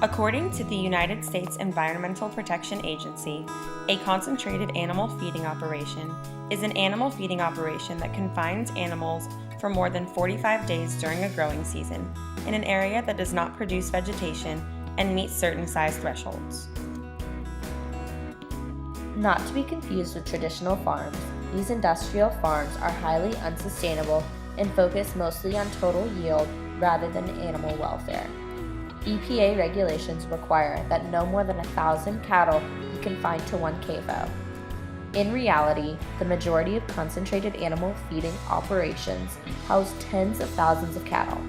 According to the United States Environmental Protection Agency, a concentrated animal feeding operation is an animal feeding operation that confines animals for more than 45 days during a growing season in an area that does not produce vegetation and meets certain size thresholds. Not to be confused with traditional farms, these industrial farms are highly unsustainable and focus mostly on total yield rather than animal welfare. EPA regulations require that no more than 1,000 cattle be confined to one CAFO. In reality, the majority of concentrated animal feeding operations house tens of thousands of cattle.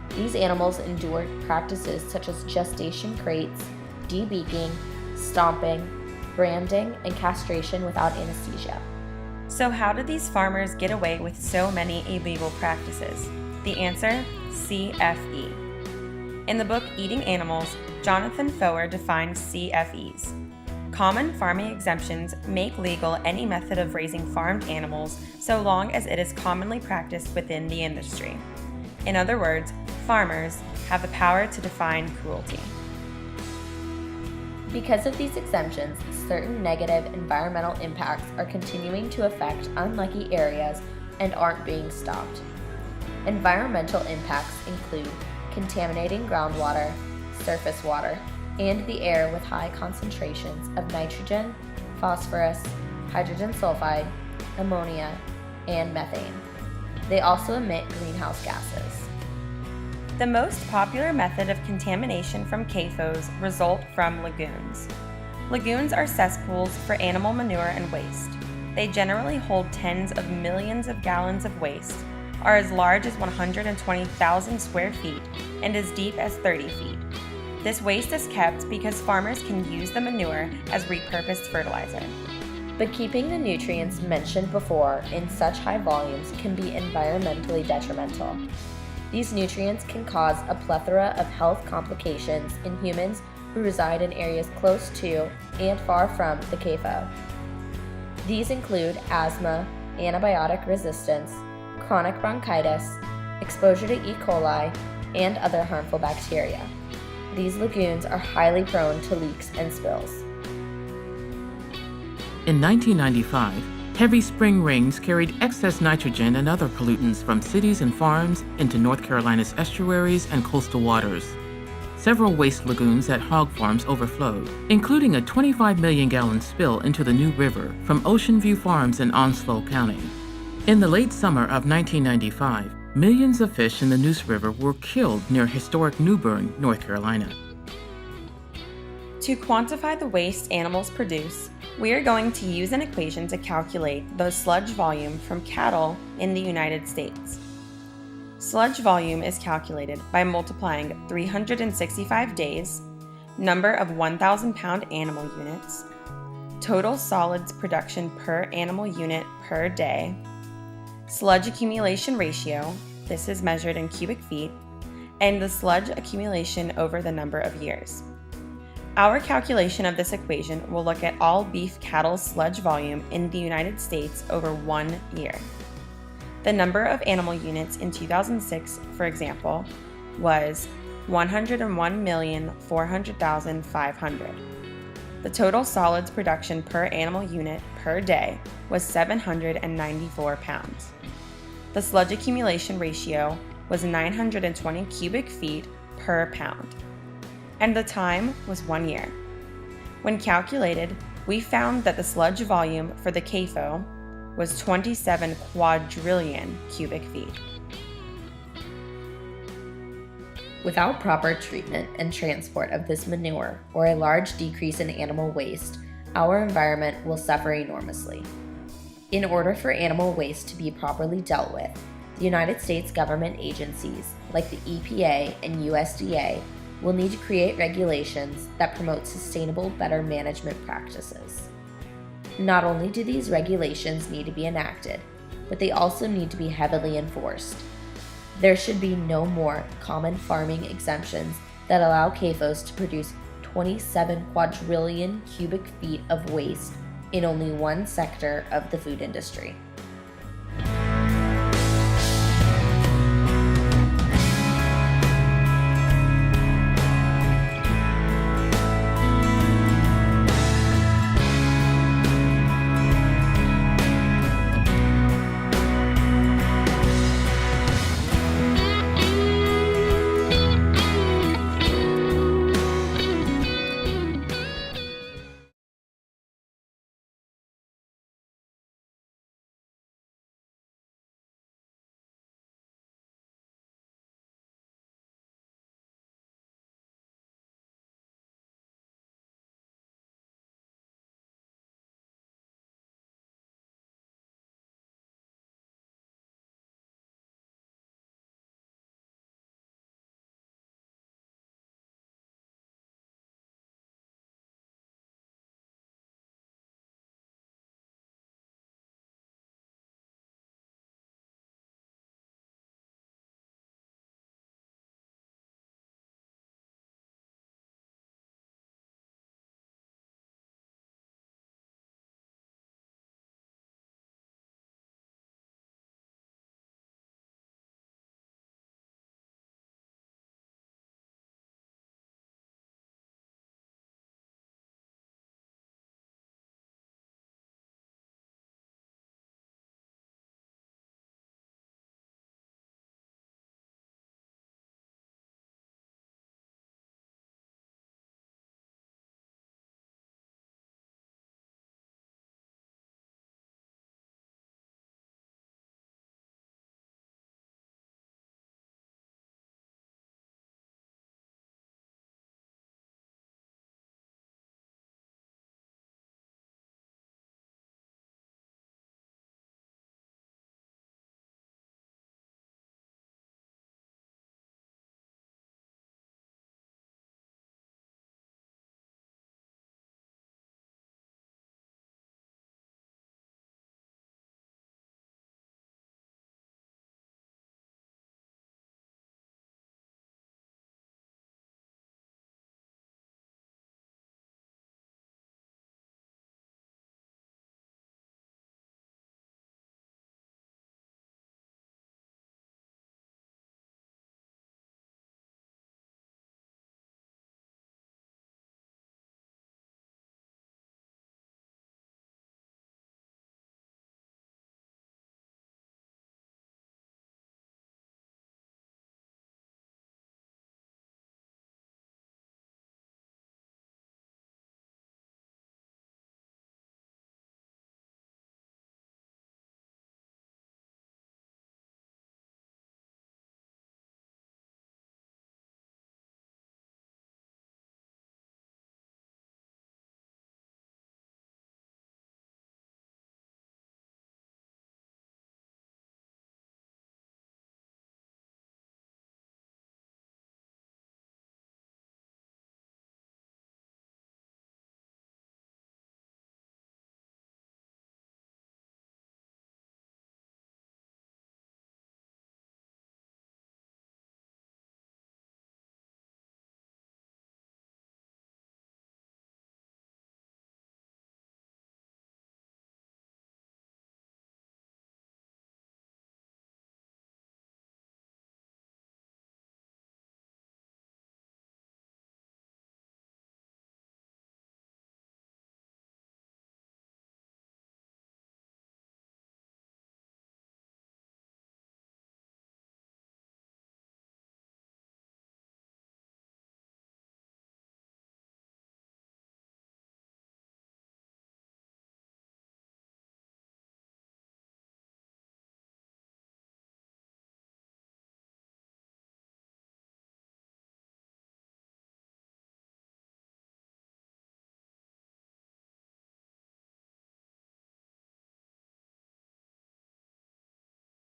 These animals endure practices such as gestation crates, debeaking, stomping, branding, and castration without anesthesia. So how did these farmers get away with so many illegal practices? The answer: CFE. In the book Eating Animals, Jonathan Foer defines CFEs. Common farming exemptions make legal any method of raising farmed animals so long as it is commonly practiced within the industry. In other words, farmers have the power to define cruelty. Because of these exemptions, certain negative environmental impacts are continuing to affect unlucky areas and aren't being stopped. Environmental impacts include contaminating groundwater, surface water, and the air with high concentrations of nitrogen, phosphorus, hydrogen sulfide, ammonia, and methane. They also emit greenhouse gases. The most popular method of contamination from CAFOs result from lagoons. Lagoons are cesspools for animal manure and waste. They generally hold tens of millions of gallons of waste, are as large as 120,000 square feet, and as deep as 30 feet. This waste is kept because farmers can use the manure as repurposed fertilizer. But keeping the nutrients mentioned before in such high volumes can be environmentally detrimental. These nutrients can cause a plethora of health complications in humans who reside in areas close to and far from the CAFO. These include asthma, antibiotic resistance, chronic bronchitis, exposure to E. coli, and other harmful bacteria. These lagoons are highly prone to leaks and spills. In 1995, heavy spring rains carried excess nitrogen and other pollutants from cities and farms into North Carolina's estuaries and coastal waters. Several waste lagoons at hog farms overflowed, including a 25 million gallon spill into the New River from Ocean View Farms in Onslow County. In the late summer of 1995, millions of fish in the Neuse River were killed near historic New Bern, North Carolina. To quantify the waste animals produce, we are going to use an equation to calculate the sludge volume from cattle in the United States. Sludge volume is calculated by multiplying 365 days, number of 1,000 pound animal units, total solids production per animal unit per day, sludge accumulation ratio, this is measured in cubic feet, and the sludge accumulation over the number of years. Our calculation of this equation will look at all beef cattle sludge volume in the United States over 1 year. The number of animal units in 2006, for example, was 101,400,500. The total solids production per animal unit per day was 794 pounds. The sludge accumulation ratio was 920 cubic feet per pound. And the time was 1 year. When calculated, we found that the sludge volume for the CAFO was 27 quadrillion cubic feet. Without proper treatment and transport of this manure or a large decrease in animal waste, our environment will suffer enormously. In order for animal waste to be properly dealt with, the United States government agencies like the EPA and USDA will need to create regulations that promote sustainable, better management practices. Not only do these regulations need to be enacted, but they also need to be heavily enforced. There should be no more common farming exemptions that allow CAFOs to produce 27 quadrillion cubic feet of waste in only one sector of the food industry.